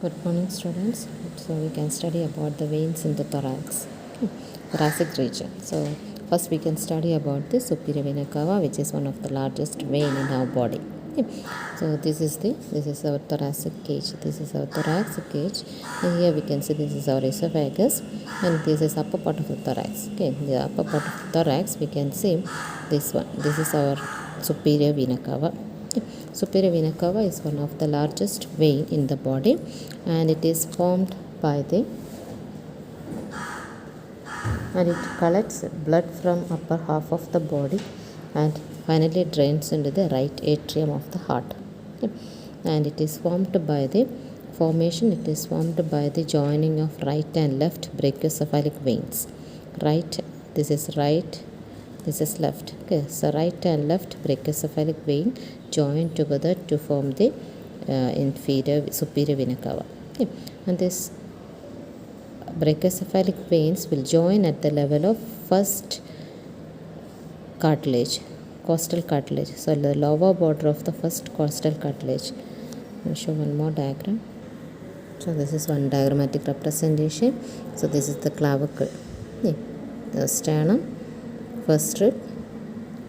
Good morning, students. So we can study about the veins in the thorax, thoracic region. So first we can study about the superior vena cava, which is one of the largest vein in our body. Okay. So this is our thoracic cage. This is our thoracic cage, and here we can see this is our esophagus, and this is upper part of the thorax. Okay, the upper part of the thorax we can see this one. This is our superior vena cava. Superior vena cava is one of the largest vein in the body, and it is formed by the and it collects blood from upper half of the body and finally drains into the right atrium of the heart. Okay. And it is formed by the joining of right and left brachiocephalic veins. This is right, this is left. Okay, so right and left brachiocephalic vein join together to form the superior vena cava. Okay. And this brachiocephalic veins will join at the level of first cartilage, costal cartilage. So the lower border of the first costal cartilage. I'll show one more diagram. So this is one diagrammatic representation. So this is the clavicle, okay. The sternum, first rib,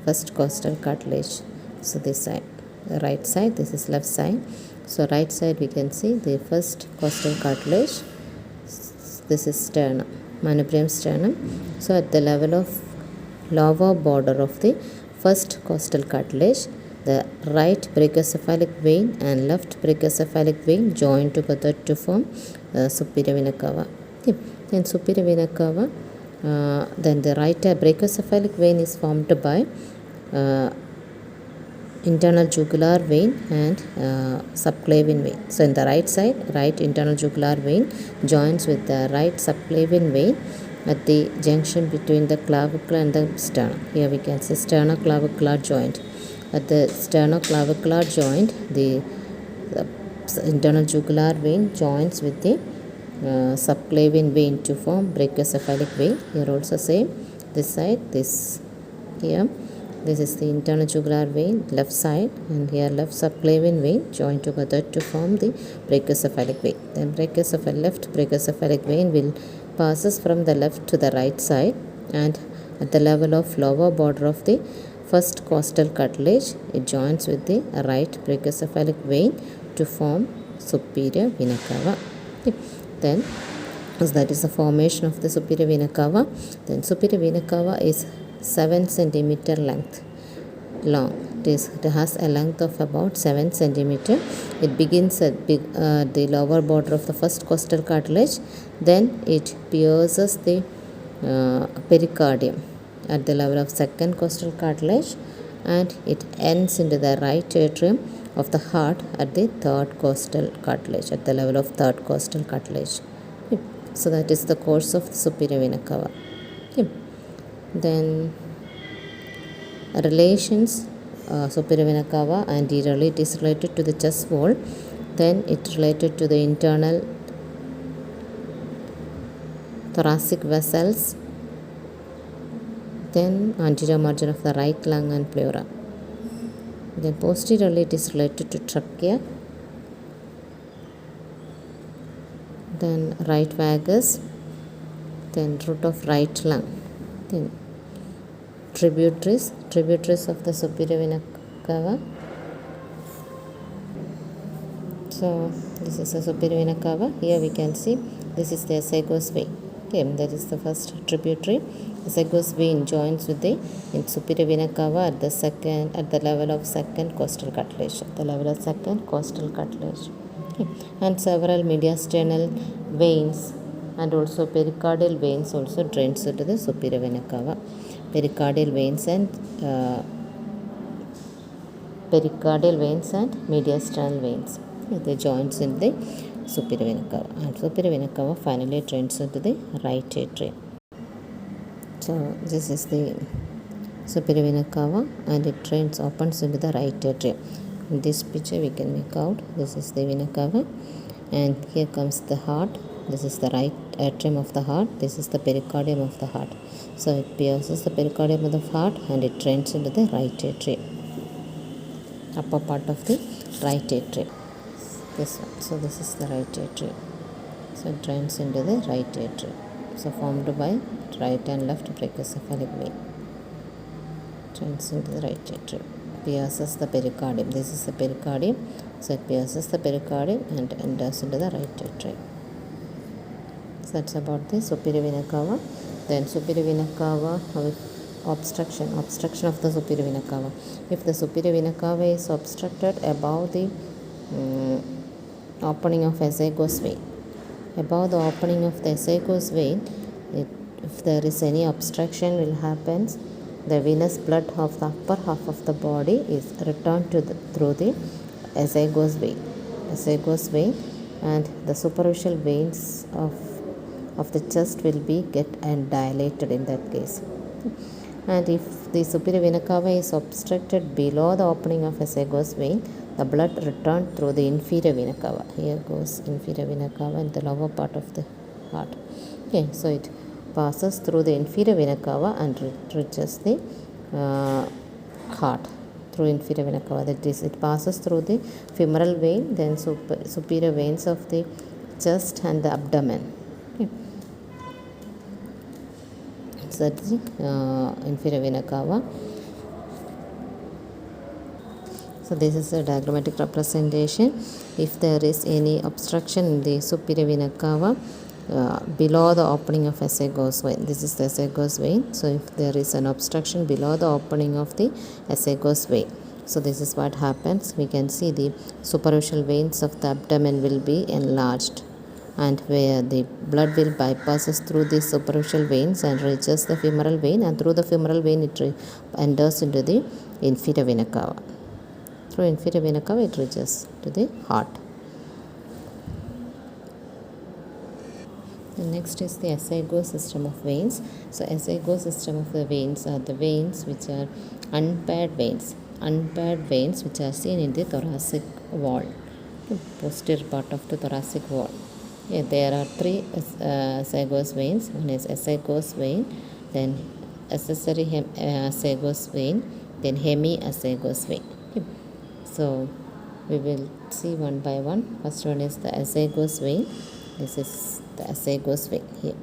first costal cartilage. So this side, the right side, this is left side. So right side we can see the first costal cartilage. This is sternum, manubrium sternum. So at the level of lower border of the first costal cartilage, the right brachiocephalic vein and left brachiocephalic vein join together to form superior vena cava. Okay. Then superior vena cava, then the right brachiocephalic vein is formed by internal jugular vein and subclavian vein. So in the right side, right internal jugular vein joins with the right subclavian vein at the junction between the clavicle and the sternum. Here we can see sternoclavicular joint. At the sternoclavicular joint, the internal jugular vein joins with the subclavian vein to form brachiocephalic vein. Here also same, this side, this here. This is the internal jugular vein, left side, and here left subclavian vein join together to form the brachiocephalic vein. Then left brachiocephalic vein will passes from the left to the right side, and at the level of lower border of the first costal cartilage, it joins with the right brachiocephalic vein to form superior vena cava. Okay. Then as that is the formation of the superior vena cava. Then superior vena cava is 7 centimeter length long. It has a length of about 7 centimeter. It begins at the lower border of the first costal cartilage. Then it pierces the pericardium at the level of second costal cartilage, and it ends into the right atrium of the heart at the third costal cartilage, at the level of third costal cartilage. Okay. So that is the course of the superior vena cava. Okay. Then relations, superior vena cava anteriorly, it is related to the chest wall. Then it related to the internal thoracic vessels. Then anterior margin of the right lung and pleura. Then posteriorly it is related to trachea. Then right vagus. Then root of right lung. Then tributaries of the superior vena cava. So this is the superior vena cava. Here we can see this is the esophagus vein. Okay, that is the first tributary. Esophagus vein joins with the superior vena cava at the level of second costal cartilage. Okay. And several mediastinal veins and also pericardial veins also drains into the superior vena cava. Pericardial veins and mediastinal veins, they joins in the superior vena cava, and superior vena cava finally drains into the right atrium. So this is the superior vena cava, and it opens into the right atrium. In this picture we can make out this is the vena cava, and here comes the heart. This is the right atrium of the heart. This is the pericardium of the heart. So it pierces the pericardium of the heart and it drains into the right atrium, upper part of the right atrium. this one. So this is the right atrium. So it drains into the right atrium. So formed by right and left brachiocephalic vein. Drains into the right atrium. Pierces the pericardium. This is the pericardium. So it pierces the pericardium and enters into the right atrium. So that's about the superior vena cava. Then superior vena cava with obstruction of the superior vena cava. If the superior vena cava is obstructed above the opening of azygos vein, above the opening of the azygos vein, if there is any obstruction will happen, the venous blood of the upper half of the body is returned to through the azygos vein, and the superficial veins of the chest will be get and dilated in that case. And if the superior vena cava is obstructed below the opening of azygos vein, the blood returned through the inferior vena cava. Here goes inferior vena cava in the lower part of the heart. Okay, so it passes through the inferior vena cava and reaches the heart through inferior vena cava. That is, it passes through the femoral vein, then superior veins of the chest and the abdomen. Okay. So that's the inferior vena cava. So this is a diagrammatic representation. If there is any obstruction in the superior vena cava below the opening of azygos vein, this is the azygos vein. So if there is an obstruction below the opening of the azygos vein, so this is what happens. We can see the superficial veins of the abdomen will be enlarged, and where the blood will bypasses through the superficial veins and reaches the femoral vein, and through the femoral vein it enters into the inferior vena cava. Through inferior vena cava it reaches to the heart. And next is the azygos system of veins. So azygos system of the veins are the veins which are unpaired veins which are seen in the thoracic wall, posterior part of the thoracic wall. Yeah, there are three azygos veins. One is azygos vein, then accessory azygos vein, then hemiazygos vein. Okay. So we will see one by one. First one is the azygos vein. This is the azygos vein here.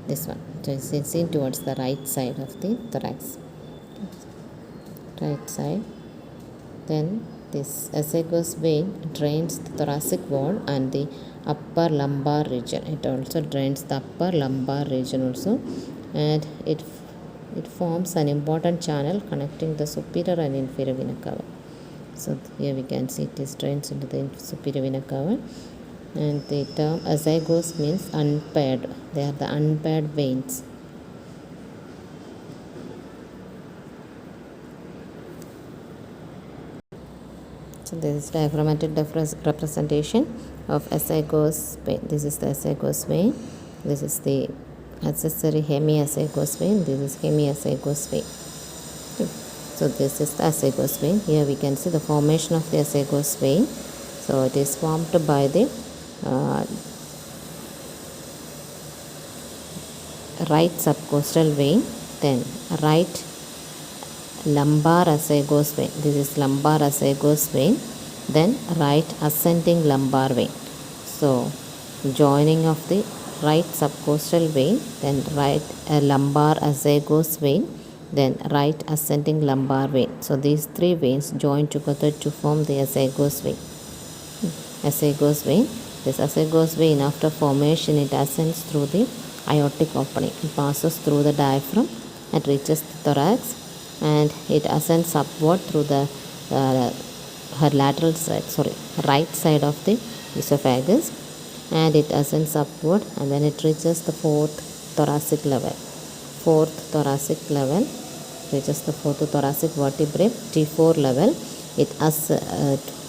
This one. So it's seen towards the right side of the thorax. Right side. Then this azygos vein drains the thoracic wall and the upper lumbar region. It also drains the upper lumbar region also, and it forms an important channel connecting the superior and inferior vena cava. So here we can see it is drains into the superior vena cava, and the term azygos means unpaired. They are the unpaired veins. So this is diagrammatic representation of azygos vein. This is the azygos vein. This is the accessory hemiazygos vein. This is hemiazygos vein. Okay. So this is the azygos vein. Here we can see the formation of the azygos vein. So it is formed by the right subcostal vein, then right lumbar azygos vein. This is lumbar azygos vein, then right ascending lumbar vein. So joining of the right subcostal vein, then right lumbar azygos vein, then right ascending lumbar vein. So these three veins join together to form the azygos vein. Azygos vein. This azygos vein, after formation, it ascends through the aortic opening. It passes through the diaphragm and reaches the thorax, and it ascends upward through the right side of the esophagus, and it ascends upward, and then it reaches the fourth thoracic level, reaches the fourth thoracic vertebrae, T4 level. It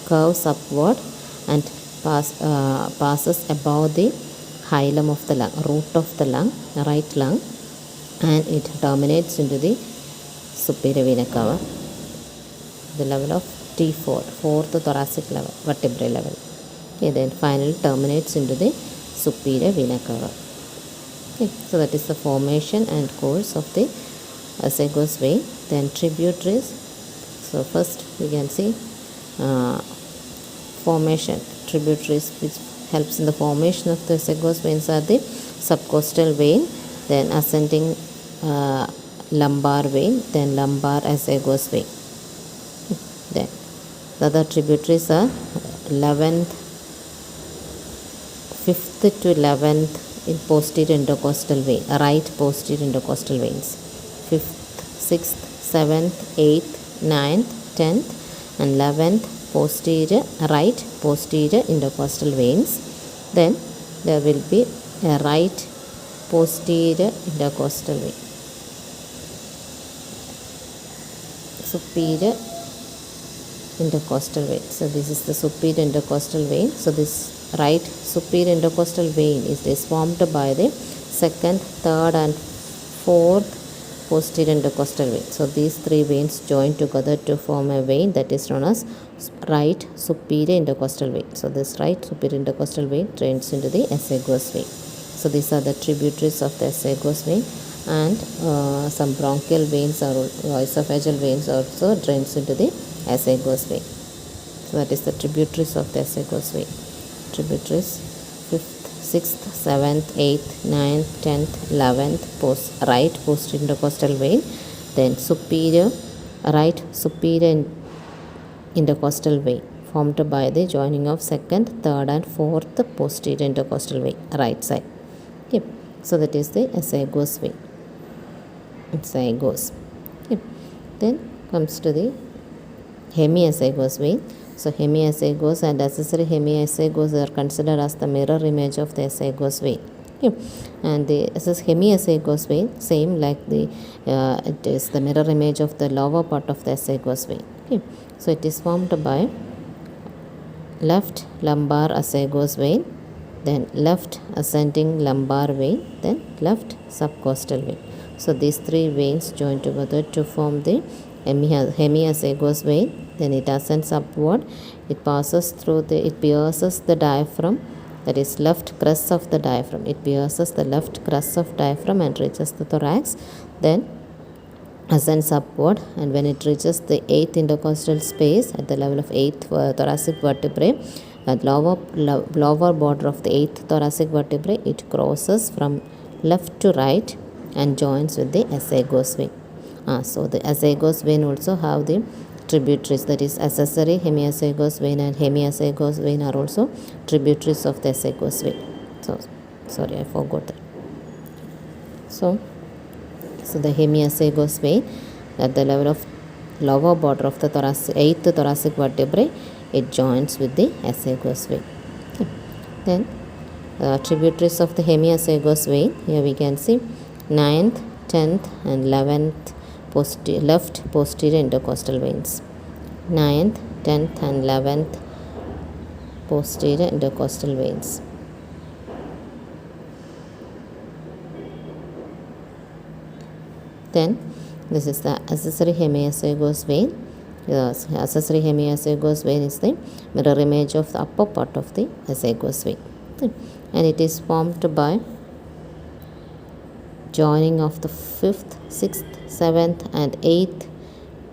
curves upward and passes above the hilum of the lung, root of the lung, right lung, and it terminates into the superior vena cava, the level of T4, fourth thoracic level, vertebrae level. Okay, then finally terminates into the superior vena cava. Okay, so that is the formation and course of the azygos vein. Then tributaries. So first we can see formation, tributaries which helps in the formation of the Esophagus veins are the subcostal vein, then ascending lumbar vein, then lumbar esophagus vein. Then the other tributaries are 11th, 5th to 11th in posterior intercostal vein, right posterior intercostal veins. 5th, 6th, 7th, 8th, 9th, 10th and 11th posterior, right posterior intercostal veins. Then there will be a right posterior intercostal vein, superior intercostal vein. So this is the superior intercostal vein. So this right superior intercostal vein is formed by the second, third and fourth posterior intercostal vein. So these three veins join together to form a vein that is known as right superior intercostal vein. So this right superior intercostal vein drains into the esophagus vein. So these are the tributaries of the esophagus vein, and some bronchial veins or esophageal veins also drains into the esophagus vein. So that is the tributaries of the esophagus vein. Tributaries 5th, 6th, 7th, 8th, 9th, 10th, 11th right posterior intercostal vein, then right superior intercostal vein formed by the joining of second, third and fourth posterior intercostal vein, right side. Okay. So that is the esophagus vein. Esophagus. Okay. Then comes to the hemiesophagus vein. So hemiesophagus and accessory hemiesophagus are considered as the mirror image of the esophagus vein. Okay. And the hemiesophagus vein, same like the it is the mirror image of the lower part of the esophagus vein. Okay. So it is formed by left lumbar esophagus vein, then left ascending lumbar vein, then left subcostal vein. So these three veins join together to form the hemiesophagus vein. Then it ascends upward, it passes through it pierces the diaphragm, that is left crest of the diaphragm. It pierces the left crest of diaphragm and reaches the thorax, then ascends upward, and when it reaches the 8th intercostal space at the level of 8th thoracic vertebrae, at lower border of the 8th thoracic vertebrae, it crosses from left to right and joins with the esophagus vein. So the esophagus vein also have the tributaries, that is accessory hemiesophagus vein and hemiesophagus vein are also tributaries of the esophagus vein. So sorry, I forgot that. So the hemiesophagus vein at the level of lower border of the 8th thoracic vertebrae, it joins with the esophagus vein. Okay. Then tributaries of the hemiesophagus vein, here we can see 9th, 10th and 11th left posterior intercostal veins. 9th, 10th and 11th posterior intercostal veins. Then this is the accessory hemiesophagus vein. The accessory hemiesophagus vein is the mirror image of the upper part of the esophagus vein. Okay. And it is formed by joining of the 5th, 6th, 7th and 8th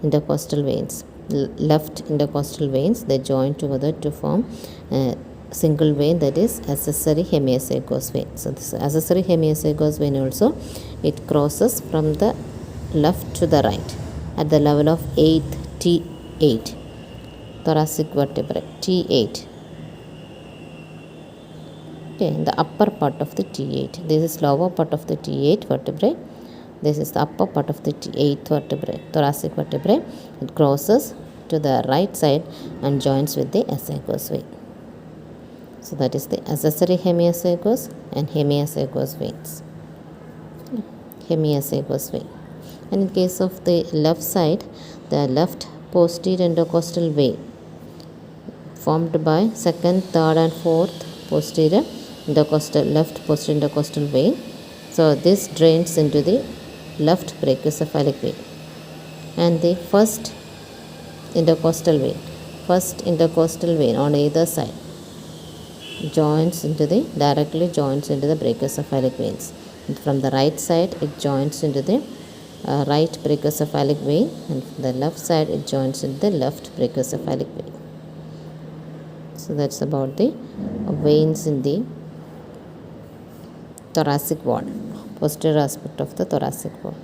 intercostal veins, left intercostal veins. They join together to form a single vein, that is accessory hemiesophagus vein. So this accessory hemiesophagus vein also, it crosses from the left to the right at the level of 8th T8 thoracic vertebrae, T8. Okay, in the upper part of the T8. This is lower part of the T8 vertebrae. This is the upper part of the T8 vertebrae, thoracic vertebrae. It crosses to the right side and joins with the esophagus vein. So that is the accessory hemiesophagus and hemiesophagus veins. Hemiesophagus vein. And in case of the left side, the left posterior intercostal vein formed by second, third and fourth posterior intercostal, left posterior intercostal vein. So this drains into the left brachiocephalic vein, and the first intercostal vein on either side directly joins into the brachiocephalic veins. And from the right side, it joins into the right brachiocephalic vein, and from the left side, it joins into the left brachiocephalic vein. So that's about the veins in the thoracic wall, posterior aspect of the thoracic wall.